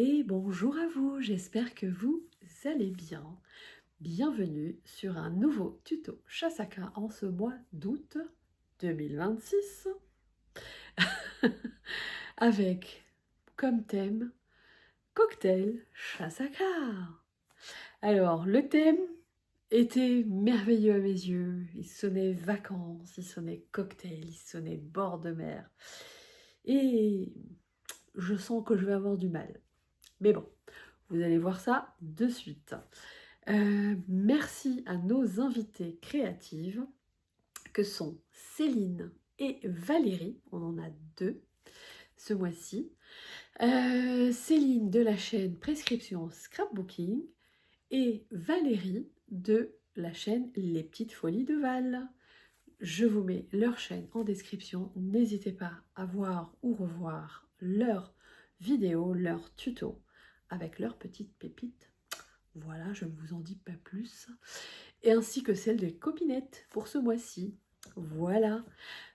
Et bonjour à vous, j'espère que vous allez bien. Bienvenue sur un nouveau tuto Chasaka en ce mois d'août 2026 avec comme thème cocktail Chasaka. Alors le thème était merveilleux à mes yeux, il sonnait vacances, il sonnait cocktail, il sonnait bord de mer et je sens que je vais avoir du mal. Mais bon, vous allez voir ça de suite. Merci à nos invitées créatives que sont Céline et Valérie. On en a deux ce mois-ci. Céline de la chaîne Prescription Scrapbooking et Valérie de la chaîne Les Petites Folies de Val. Je vous mets leur chaîne en description. N'hésitez pas à voir ou revoir leurs vidéos, leurs tutos avec leurs petites pépites. Voilà, je ne vous en dis pas plus. Et ainsi que celle des copinettes pour ce mois-ci. Voilà.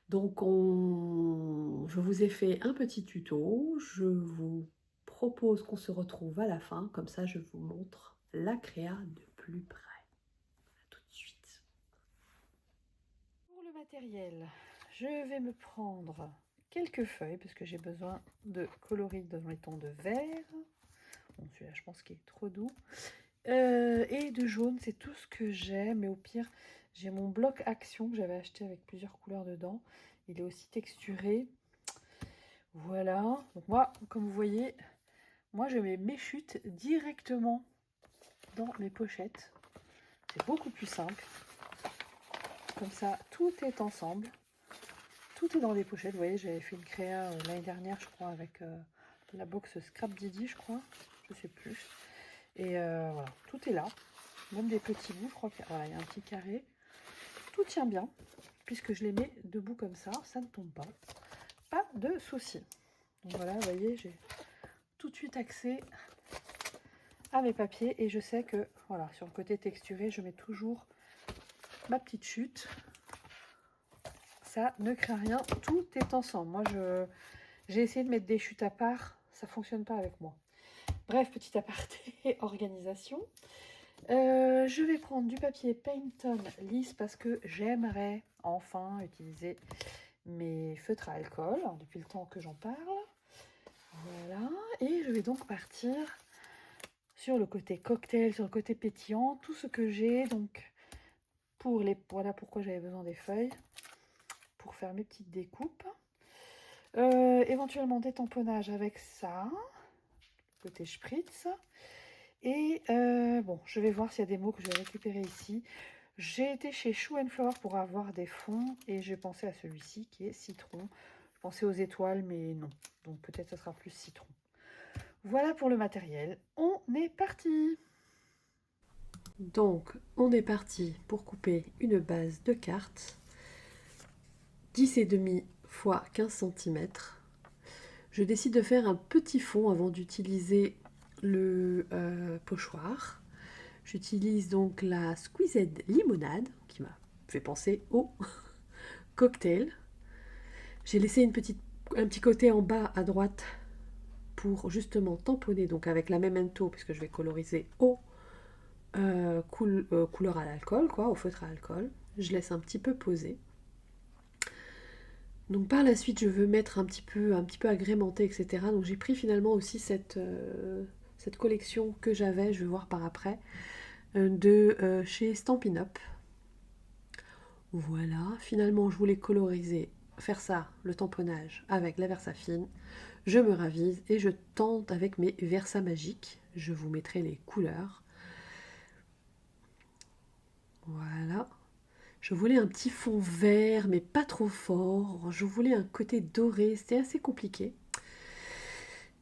Donc, je vous ai fait un petit tuto. Je vous propose qu'on se retrouve à la fin. Comme ça, je vous montre la créa de plus près. À tout de suite. Pour le matériel, je vais me prendre quelques feuilles parce que j'ai besoin de coloris dans les tons de vert. Bon, celui-là, je pense qu'il est trop doux. Et de jaune, c'est tout ce que j'ai, mais au pire, j'ai mon bloc action que j'avais acheté avec plusieurs couleurs dedans. Il est aussi texturé. Voilà. Donc moi, comme vous voyez, moi je mets mes chutes directement dans mes pochettes. C'est beaucoup plus simple. Comme ça, tout est ensemble. Tout est dans les pochettes. Vous voyez, j'avais fait une créa l'année dernière, je crois, avec la box Scrap Didi, je crois. Je sais plus. Et voilà, tout est là. Même des petits bouts, je crois qu'il y a un petit carré. Tout tient bien, puisque je les mets debout comme ça ne tombe pas. Pas de souci. Donc voilà, vous voyez, j'ai tout de suite accès à mes papiers et je sais que, voilà, sur le côté texturé, je mets toujours ma petite chute. Ça ne craint rien, tout est ensemble. Moi, j'ai essayé de mettre des chutes à part, ça fonctionne pas avec moi. Bref, petit aparté, organisation. Je vais prendre du papier Painton lisse parce que j'aimerais enfin utiliser mes feutres à alcool depuis le temps que j'en parle. Voilà, et je vais donc partir sur le côté cocktail, sur le côté pétillant, tout ce que j'ai. Donc voilà pourquoi j'avais besoin des feuilles pour faire mes petites découpes. Éventuellement des tamponnages avec ça, côté spritz. Et bon, je vais voir s'il y a des mots que je vais récupérer ici. J'ai été chez Shoe & Flower pour avoir des fonds et j'ai pensé à celui-ci qui est citron. Je pensais aux étoiles, mais non. Donc peut-être ce sera plus citron. Voilà pour le matériel. On est parti! Donc, on est parti pour couper une base de cartes 10,5 x 15 cm. Je décide de faire un petit fond avant d'utiliser le pochoir. J'utilise donc la Squeezed Limonade qui m'a fait penser au cocktail. J'ai laissé un petit côté en bas à droite pour justement tamponner, donc avec la Memento, puisque je vais coloriser au couleur à l'alcool, quoi, au feutre à alcool. Je laisse un petit peu poser. Donc par la suite, je veux mettre un petit peu agrémenté, etc. Donc j'ai pris finalement aussi cette collection que j'avais, je vais voir par après, de chez Stampin' Up. Voilà, finalement je voulais coloriser, faire ça, le tamponnage avec la Versafine. Je me ravise et je tente avec mes Versa magiques. Je vous mettrai les couleurs. Voilà. Je voulais un petit fond vert, mais pas trop fort. Je voulais un côté doré, c'était assez compliqué.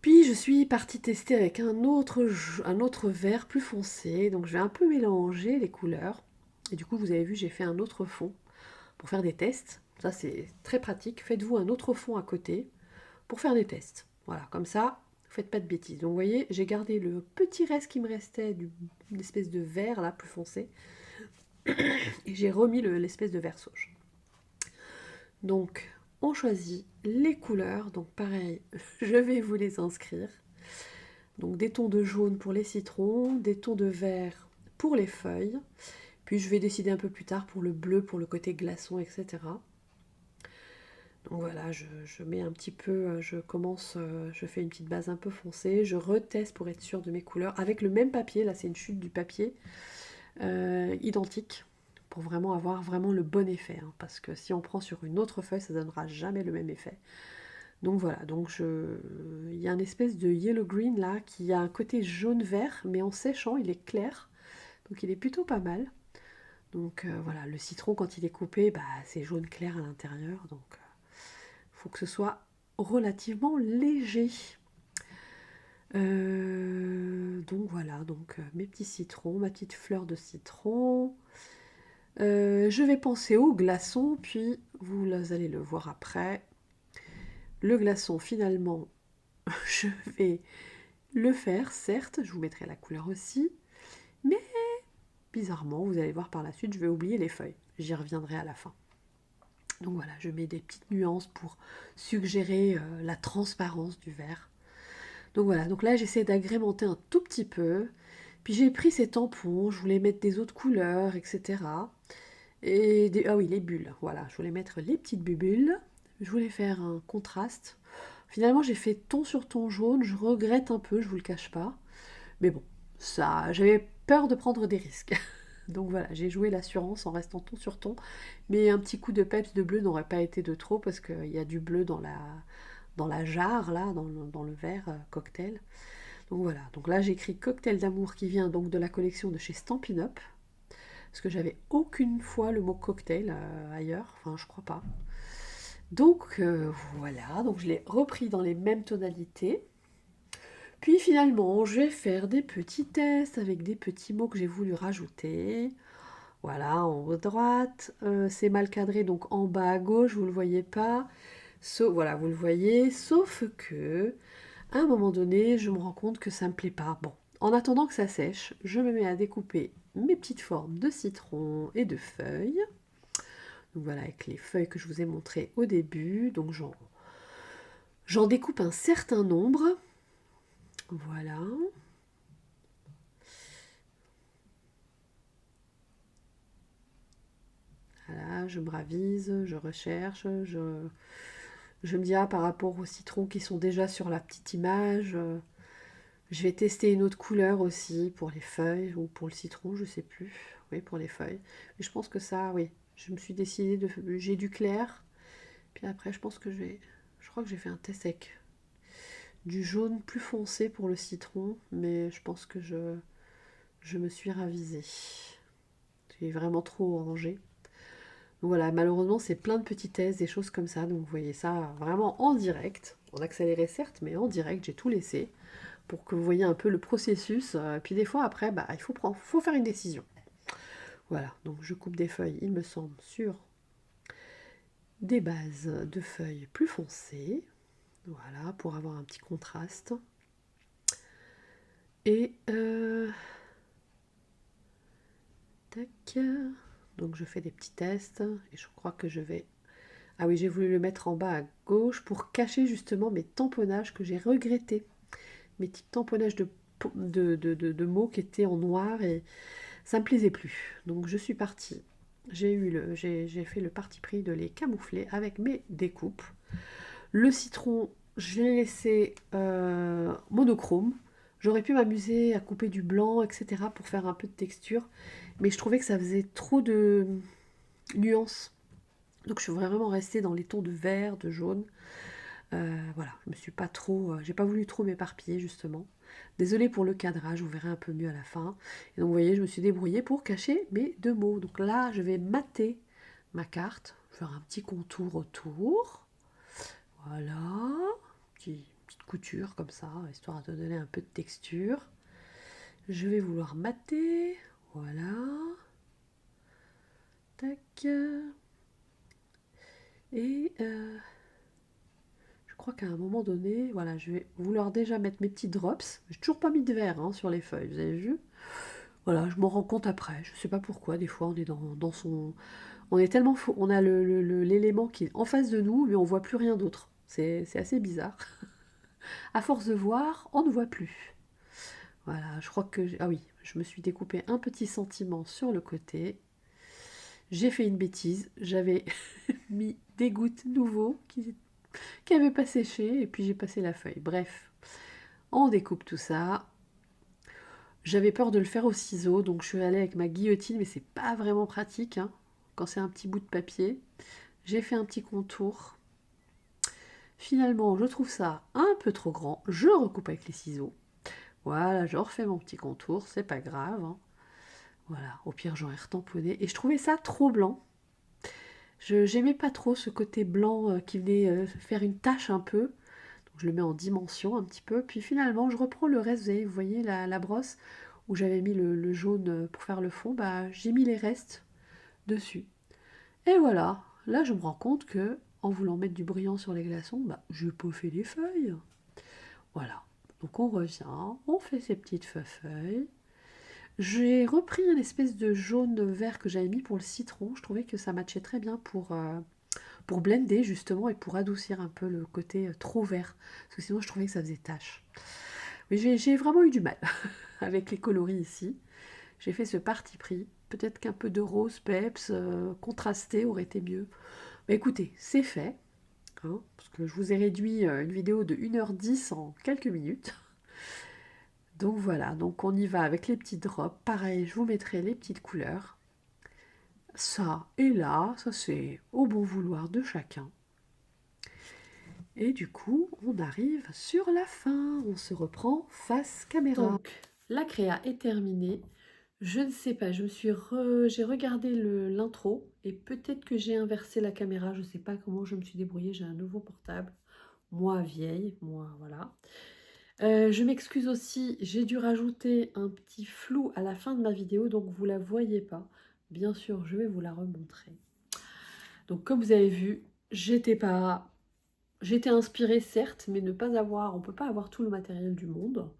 Puis je suis partie tester avec un autre vert plus foncé. Donc je vais un peu mélanger les couleurs. Et du coup, vous avez vu, j'ai fait un autre fond pour faire des tests. Ça, c'est très pratique. Faites-vous un autre fond à côté pour faire des tests. Voilà, comme ça, vous faites pas de bêtises. Donc vous voyez, j'ai gardé le petit reste qui me restait d'une espèce de vert là, plus foncé. Et j'ai remis l'espèce de vert sauge. Donc, on choisit les couleurs. Donc pareil, je vais vous les inscrire. Donc des tons de jaune pour les citrons, des tons de vert pour les feuilles. Puis je vais décider un peu plus tard pour le bleu, pour le côté glaçon, etc. Donc voilà, je mets un petit peu, je fais une petite base un peu foncée, je reteste pour être sûre de mes couleurs avec le même papier, là c'est une chute du papier, identique, pour vraiment avoir vraiment le bon effet, hein, parce que si on prend sur une autre feuille, ça donnera jamais le même effet. Donc voilà, il y a une espèce de yellow green là, qui a un côté jaune-vert, mais en séchant, il est clair, donc il est plutôt pas mal. Donc voilà, le citron quand il est coupé, bah, c'est jaune clair à l'intérieur, donc faut que ce soit relativement léger. Donc voilà, mes petits citrons, ma petite fleur de citron. Je vais penser au glaçon, puis vous allez le voir après. Le glaçon, finalement, je vais le faire, certes, je vous mettrai la couleur aussi, mais bizarrement, vous allez voir par la suite, je vais oublier les feuilles. J'y reviendrai à la fin. Donc voilà, je mets des petites nuances pour suggérer la transparence du verre. Donc voilà, donc là j'essaie d'agrémenter un tout petit peu. Puis j'ai pris ces tampons, je voulais mettre des autres couleurs, etc. Ah oui, les bulles, voilà, je voulais mettre les petites bulles. Je voulais faire un contraste. Finalement j'ai fait ton sur ton jaune, je regrette un peu, je vous le cache pas. Mais bon, ça, j'avais peur de prendre des risques. Donc voilà, j'ai joué l'assurance en restant ton sur ton. Mais un petit coup de peps de bleu n'aurait pas été de trop parce qu'il y a du bleu dans la jarre, là, dans le verre cocktail. Donc voilà, donc là j'écris Cocktail d'amour qui vient donc de la collection de chez Stampin' Up. Parce que j'avais aucune fois le mot cocktail ailleurs, enfin je crois pas. Donc voilà, donc je l'ai repris dans les mêmes tonalités. Puis finalement, je vais faire des petits tests avec des petits mots que j'ai voulu rajouter. Voilà, en haut à droite, c'est mal cadré, donc en bas à gauche, vous ne le voyez pas. Voilà, vous le voyez, sauf que, à un moment donné, je me rends compte que ça ne me plaît pas. Bon, en attendant que ça sèche, je me mets à découper mes petites formes de citron et de feuilles. Donc voilà, avec les feuilles que je vous ai montrées au début. Donc j'en découpe un certain nombre. Voilà. Voilà, je me ravise, je recherche, je me dis, ah, par rapport aux citrons qui sont déjà sur la petite image, je vais tester une autre couleur aussi pour les feuilles ou pour le citron, je sais plus. Oui, pour les feuilles. Mais je pense que ça, oui, je me suis décidée j'ai du clair. Puis après, je crois que j'ai fait un test avec du jaune plus foncé pour le citron, mais je pense que je me suis ravisée. C'est vraiment trop orangé. Donc voilà, malheureusement, c'est plein de petitesses, des choses comme ça. Donc vous voyez ça vraiment en direct. En accéléré certes, mais en direct, j'ai tout laissé pour que vous voyez un peu le processus. Puis des fois, après, bah, faut faire une décision. Voilà, donc je coupe des feuilles, il me semble, sur des bases de feuilles plus foncées. Voilà, pour avoir un petit contraste. Et tac. Donc je fais des petits tests et je crois que je vais... Ah oui, j'ai voulu le mettre en bas à gauche pour cacher justement mes tamponnages que j'ai regrettés. Mes petits tamponnages de mots qui étaient en noir et ça me plaisait plus. Donc je suis partie. J'ai fait le parti pris de les camoufler avec mes découpes. Le citron, je l'ai laissé monochrome. J'aurais pu m'amuser à couper du blanc, etc. pour faire un peu de texture. Mais je trouvais que ça faisait trop de nuances. Donc je suis vraiment restée dans les tons de vert, de jaune. Voilà, je me suis pas trop, j'ai pas voulu trop m'éparpiller justement. Désolée pour le cadrage, vous verrez un peu mieux à la fin. Et donc vous voyez, je me suis débrouillée pour cacher mes deux mots. Donc là, je vais mater ma carte, faire un petit contour autour. Voilà, petite couture comme ça, histoire de donner un peu de texture. Je vais vouloir mater, voilà. Tac. Et je crois qu'à un moment donné, voilà, je vais vouloir déjà mettre mes petits drops. J'ai toujours pas mis de verre hein, sur les feuilles, vous avez vu? Voilà, je m'en rends compte après. Je sais pas pourquoi, des fois on est dans son... On est tellement fou, on a l'élément qui est en face de nous, mais on voit plus rien d'autre. C'est assez bizarre. À force de voir, on ne voit plus. Voilà, je crois que... Ah oui, je me suis découpé un petit sentiment sur le côté. J'ai fait une bêtise, j'avais mis des gouttes nouveaux qui n'avaient pas séché et puis j'ai passé la feuille. Bref, on découpe tout ça. J'avais peur de le faire au ciseau, donc je suis allée avec ma guillotine, mais c'est pas vraiment pratique hein, quand c'est un petit bout de papier. J'ai fait un petit contour. Finalement, je trouve ça un peu trop grand. Je recoupe avec les ciseaux. Voilà, je refais mon petit contour, c'est pas grave. Hein. Voilà, au pire, j'aurais retamponné. Et je trouvais ça trop blanc. J'aimais pas trop ce côté blanc qui venait faire une tache un peu. Donc je le mets en dimension un petit peu. Puis finalement, je reprends le reste. Vous voyez la brosse où j'avais mis le jaune pour faire le fond. Bah, j'ai mis les restes dessus. Et voilà, là je me rends compte que en voulant mettre du brillant sur les glaçons, bah, je n'ai pas fait les feuilles. Voilà, donc on revient, on fait ces petites feuilles. J'ai repris une espèce de jaune vert que j'avais mis pour le citron. Je trouvais que ça matchait très bien pour blender justement et pour adoucir un peu le côté trop vert. Parce que sinon je trouvais que ça faisait tache. Mais j'ai vraiment eu du mal avec les coloris ici. J'ai fait ce parti pris. Peut-être qu'un peu de rose peps contrasté aurait été mieux. Mais écoutez, c'est fait. Hein, parce que je vous ai réduit une vidéo de 1h10 en quelques minutes. Donc voilà, donc on y va avec les petits drops. Pareil, je vous mettrai les petites couleurs. Ça et là, ça c'est au bon vouloir de chacun. Et du coup, on arrive sur la fin. On se reprend face caméra. Donc, la créa est terminée. Je ne sais pas, j'ai regardé l'intro et peut-être que j'ai inversé la caméra. Je ne sais pas comment je me suis débrouillée. J'ai un nouveau portable. Moi vieille, moi voilà. Je m'excuse aussi, j'ai dû rajouter un petit flou à la fin de ma vidéo, donc vous la voyez pas. Bien sûr, je vais vous la remontrer. Donc comme vous avez vu, j'étais inspirée certes, mais on peut pas avoir tout le matériel du monde.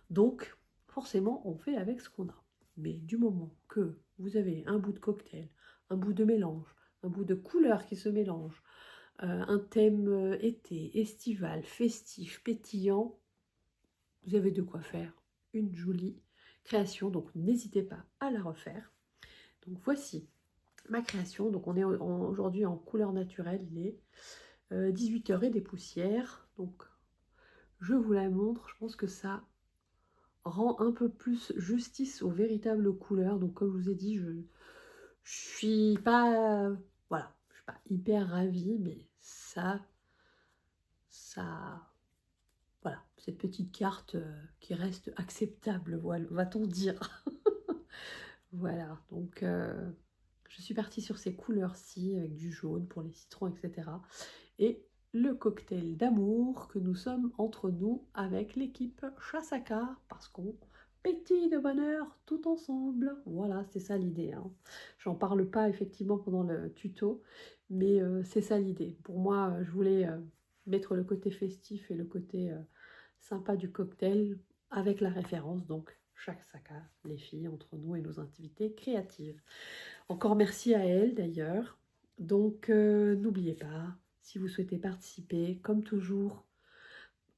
Donc forcément, on fait avec ce qu'on a. Mais du moment que vous avez un bout de cocktail, un bout de mélange, un bout de couleur qui se mélange, un thème été, estival, festif, pétillant, vous avez de quoi faire une jolie création, donc n'hésitez pas à la refaire. Donc voici ma création, donc on est aujourd'hui en couleur naturelle, il est 18h et des poussières, donc je vous la montre, je pense que ça rend un peu plus justice aux véritables couleurs, donc comme je vous ai dit, je suis pas, voilà, je suis pas hyper ravie, mais ça voilà, cette petite carte qui reste acceptable, va-t-on dire. Voilà, donc je suis partie sur ces couleurs-ci, avec du jaune pour les citrons, etc. Et le cocktail d'amour que nous sommes entre nous avec l'équipe Chasaka, parce qu'on pétille de bonheur tout ensemble. Voilà, c'est ça l'idée. Hein. J'en parle pas effectivement pendant le tuto, mais c'est ça l'idée. Pour moi, je voulais mettre le côté festif et le côté sympa du cocktail avec la référence, donc Chasaka, les filles entre nous et nos activités créatives. Encore merci à elle d'ailleurs. Donc n'oubliez pas, si vous souhaitez participer, comme toujours,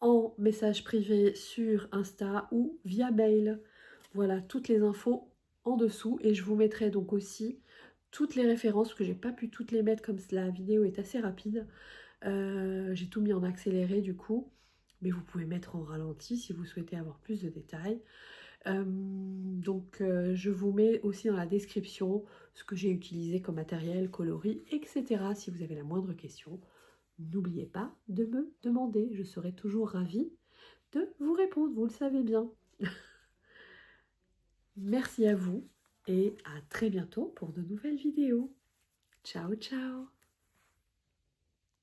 en message privé sur Insta ou via mail. Voilà toutes les infos en dessous et je vous mettrai donc aussi toutes les références, parce que j'ai pas pu toutes les mettre comme la vidéo est assez rapide. J'ai tout mis en accéléré du coup, mais vous pouvez mettre en ralenti si vous souhaitez avoir plus de détails. Donc je vous mets aussi dans la description ce que j'ai utilisé comme matériel, coloris, etc. Si vous avez la moindre question, n'oubliez pas de me demander, je serai toujours ravie de vous répondre, vous le savez bien. Merci à vous et à très bientôt pour de nouvelles vidéos. Ciao ciao.